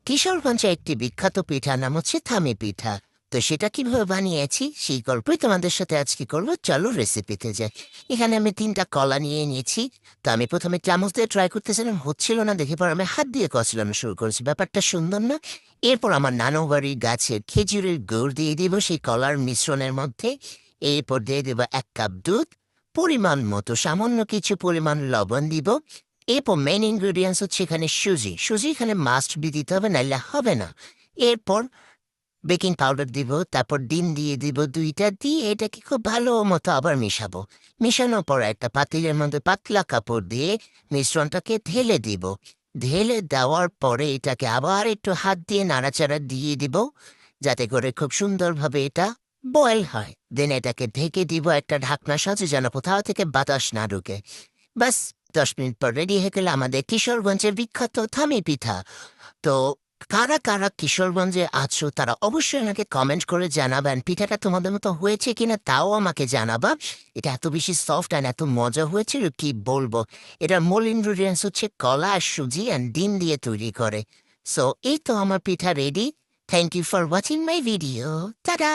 কিশোরগঞ্জে একটি বিখ্যাত পিঠা নাম হচ্ছে থামি পিঠা। তো সেটা কিভাবে বানিয়েছি সেই গল্পই তোমাদের সাথে আজকে করবো। চলো রেসিপিতে যাই। এখানে আমি 3টা কলা নিয়ে নিয়েছি। তো আমি প্রথমে চামচ দিয়ে ট্রাই করতেছিলাম, হচ্ছিল না দেখে পর আমি হাত দিয়ে কচলানো শুরু করেছি। ব্যাপারটা সুন্দর না। এরপর আমার নানু বাড়ির গাছের খেজুরের গুড় দিয়ে দিব সেই কলার মিশ্রণের মধ্যে। এরপর দিয়ে দেবো 1 কাপ দুধ, পরিমাণ মতো সামান্য কিছু পরিমাণ লবণ দিব। এরপর মেইন ইনগ্রেডিয়েন্টস হচ্ছে এখানে সুজি। সুজি এখানে মাস্ট বি দিতে হবে, নাইলে হবে না। এরপর বেকিং পাউডার দিব, তারপর ডিম দিয়ে দিব 2টা, দিয়ে এটাকে খুব ভালো মতো আবার মিশাবো। মিশানোর পর একটা পাতিলের মধ্যে পাতলা কাপড় দিয়ে মিশ্রণটাকে ঢেলে দিব। ঢেলে দেওয়ার পরে এটাকে আবার একটু হাত দিয়ে নাড়াচাড়া দিয়ে দিব, যাতে করে খুব সুন্দরভাবে এটা বয়েল হয়। দেন এটাকে ঢেকে দিব একটা ঢাকনা সাথে, যেন কোথাও থেকে বাতাস না ঢুকে। ব্যাস, 10 মিনিট পর রেডি হয়ে গেল আমাদের কিশোরগঞ্জের বিখ্যাত থামি পিঠা। তো কারা কারা কিশোরগঞ্জে আছো তারা অবশ্যই আমাকে কমেন্ট করে জানাবেন পিঠাটা তোমাদের মতো হয়েছে কিনা, তাও আমাকে জানাবা। এটা এত বেশি সফট অ্যান্ড এত মজা হয়েছিল কি বলবো। এটার মূল ইনগ্রিডিয়েন্টস হচ্ছে কলা আর সুজি অ্যান্ড ডিম দিয়ে তৈরি করে। সো এই তো আমার পিঠা ready. Thank you for watching my video. Tata.